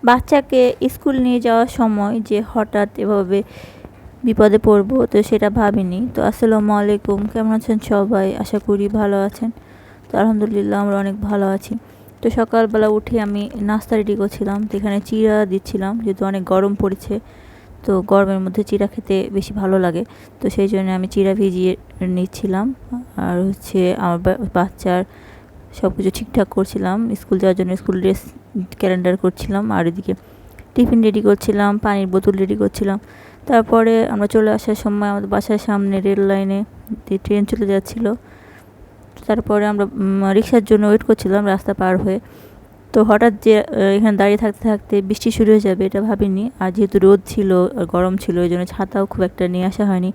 বাচ্চাকে স্কুল নিয়ে যাওয়ার সময় যে হঠাৎ এভাবে বিপদে পড়বো তো সেটা ভাবিনি। তো আসসালামু আলাইকুম, কেমন আছেন সবাই? আশা করি ভালো আছেন। তো আলহামদুলিল্লাহ আমরা অনেক ভালো আছি। তো সকালবেলা উঠে আমি নাস্তা রেডি করছিলাম, তো এখানে চিড়া দিচ্ছিলাম যেহেতু অনেক গরম পড়েছে। তো গরমের মধ্যে চিড়া খেতে বেশি ভালো লাগে, তো সেই জন্য আমি চিড়া ভিজিয়ে নিচ্ছিলাম। আর আমার বাচ্চার সব কিছু ঠিকঠাক করছিলাম, স্কুল যাওয়ার জন্য স্কুল ড্রেস ক্যালেন্ডার করছিলাম, আর এদিকে টিফিন রেডি করছিলাম, পানির বোতল রেডি করছিলাম। তারপরে আমরা চলে আসার সময় আমাদের বাসার সামনে রেল লাইনে ট্রেন চলে যাচ্ছিল। তারপরে আমরা রিক্সার জন্য ওয়েট করছিলাম রাস্তা পার হয়ে। তো হঠাৎ যে এখানে দাঁড়িয়ে থাকতে থাকতে বৃষ্টি শুরু হয়ে যাবে এটা ভাবিনি, আর যেহেতু রোদ ছিল আর গরম ছিল ওই জন্য ছাতাও খুব একটা নিয়ে আসা হয়নি।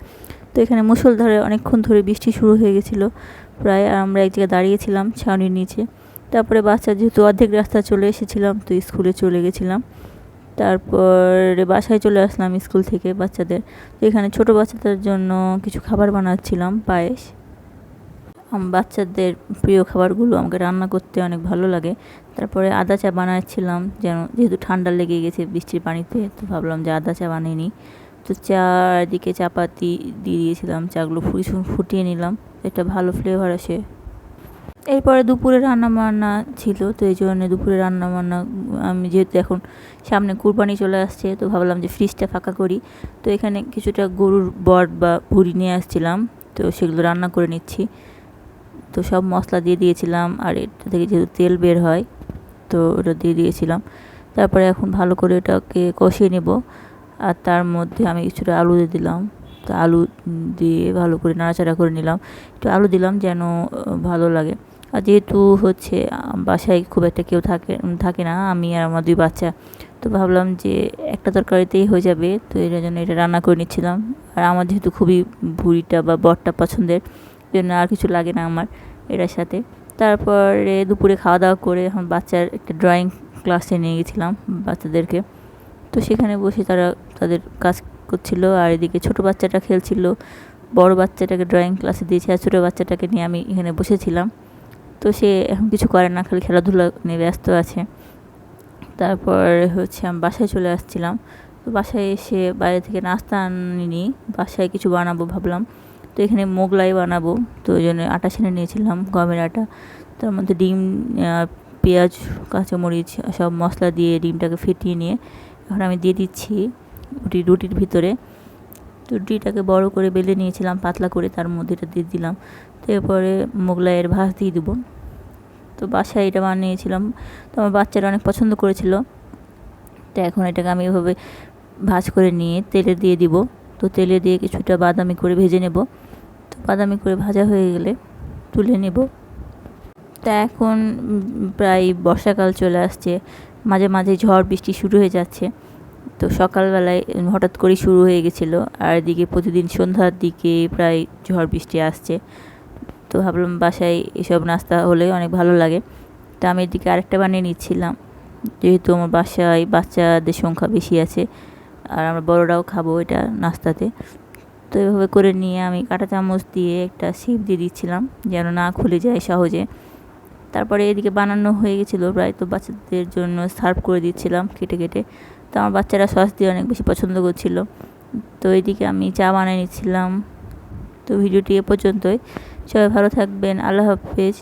তো এখানে মুষলধারে অনেকক্ষণ ধরে বৃষ্টি শুরু হয়ে গেছিলো প্রায়, আর আমরা এক জায়গায় দাঁড়িয়েছিলাম ছাউনির নিচে। তারপরে বাচ্চা যেহেতু অর্ধেক রাস্তা চলে এসেছিলাম তো স্কুলে চলে গেছিলাম। তারপরে বাসায় চলে আসলাম স্কুল থেকে বাচ্চাদের। তো এখানে ছোটো বাচ্চাদের জন্য কিছু খাবার বানাচ্ছিলাম, পায়েস। বাচ্চাদের প্রিয় খাবারগুলো আমাকে রান্না করতে অনেক ভালো লাগে। তারপরে আদা চা বানাচ্ছিলাম, যেহেতু ঠান্ডা লেগে গেছে বৃষ্টির পানিতে, তো ভাবলাম যে আদা চা বানিয়ে নিই। তো চারদিকে চাপাতি দিয়ে দিয়েছিলাম, চাগুলো ফুটিয়ে নিলাম, একটা ভালো ফ্লেভার আসে। এরপরে দুপুরে রান্নাবান্না ছিল, তো এই জন্য দুপুরে রান্নাবান্না আমি যেহেতু এখন সামনে কুরবানি চলে আসছে তো ভাবলাম যে ফ্রিজটা ফাঁকা করি। তো এখানে কিছুটা গরুর বট বা ভুড়ি নিয়ে আসছিলাম, তো সেগুলো রান্না করে নিচ্ছি। তো সব মশলা দিয়ে দিয়েছিলাম, আর এটা থেকে যেহেতু তেল বের হয় তো ওটা দিয়ে দিয়েছিলাম। তারপরে এখন ভালো করে এটাকে কষিয়ে নেব, আর তার মধ্যে আমি কিছুটা আলু দিয়ে দিলাম। তো আলু দিয়ে ভালো করে নাড়াচাড়া করে নিলাম, একটু আলু দিলাম যেন ভালো লাগে। আর যেহেতু বাসায় খুব একটা কেউ থাকে না, আমি আর আমার 2 বাচ্চা, তো ভাবলাম যে একটা তরকারিতেই হয়ে যাবে, তো এটার জন্য এটা রান্না করে নিচ্ছিলাম। আর আমার যেহেতু খুবই ভুড়িটা বা বটটা পছন্দের জন্য আর কিছু লাগে না আমার এটার সাথে। তারপরে দুপুরে খাওয়া দাওয়া করে এখন বাচ্চার একটা ড্রয়িং ক্লাসে নিয়ে গেছিলাম বাচ্চাদেরকে। তো সেখানে বসে তারা তাদের কাজ করছিল, আর এদিকে ছোটো বাচ্চাটা খেলছিল। বড় বাচ্চাটাকে ড্রয়িং ক্লাসে দিয়েছি, আর ছোটো বাচ্চাটাকে নিয়ে আমি এখানে বসেছিলাম। তো সে এখন কিছু করে না, খালি খেলাধুলা নিয়ে ব্যস্ত আছে। তারপর আমি বাসায় চলে আসছিলাম। তো বাসায় এসে বাইরে থেকে নাস্তা আনিনি, বাসায় কিছু বানাবো ভাবলাম। তো এখানে মোগলাই বানাবো, তো ওই জন্য আটা ছেনে নিয়েছিলাম, গমের আটা। তার মধ্যে ডিম, পেঁয়াজ, কাঁচামরিচ সব মশলা দিয়ে ডিমটাকে ফেটিয়ে নিয়ে এখন আমি দিয়ে দিচ্ছি রুটির ভিতরে। তো রুটিটাকে বড় করে বেলে নিয়েছিলাম পাতলা করে, তার মধ্যে এটা দিয়ে দিলাম। তো এরপরে মোগলাইয়ের ভাঁজ দিয়ে দেবো। তো বাসায় এটা বানিয়েছিলাম, তো আমার বাচ্চারা অনেক পছন্দ করেছিল। তো এখন এটাকে আমি এভাবে ভাঁজ করে নিয়ে তেলে দিয়ে দিব। তো তেলে দিয়ে কিছুটা বাদামি করে ভেজে নেব। তো বাদামি করে ভাজা হয়ে গেলে তুলে নেব। তা এখন প্রায় বর্ষাকাল চলে আসছে, মাঝে মাঝে ঝড় বৃষ্টি শুরু হয়ে যাচ্ছে। তো সকালবেলায় হঠাৎ করেই শুরু হয়ে গেছিলো, আর এদিকে প্রতিদিন সন্ধ্যার দিকে প্রায় ঝড় বৃষ্টি আসছে। তো ভাবলাম বাসায় এসব নাস্তা হলে অনেক ভালো লাগে। তো আমি এদিকে আরেকটা বানিয়ে নিচ্ছিলাম, যেহেতু আমার বাসায় বাচ্চাদের সংখ্যা বেশি আছে আর আমরা বড়রাও খাবো এটা নাস্তাতে। তো এভাবে করে নিয়ে আমি কাঁটা চামচ দিয়ে একটা শেপ দিয়ে দিচ্ছিলাম যেন না খুলে যায় সহজে। তারপরে এদিকে বানানো হয়ে গেছিলো প্রায়, তো বাচ্চাদের জন্য সার্ভ করে দিচ্ছিলাম কেটে কেটে। তো আমার বাচ্চারা সস দিয়ে অনেক বেশি পছন্দ করছিল। তো এদিকে আমি চা বানিয়ে নিচ্ছিলাম। তো ভিডিওটি এ পর্যন্তই, সবাই ভালো থাকবেন, আল্লাহ হাফেজ।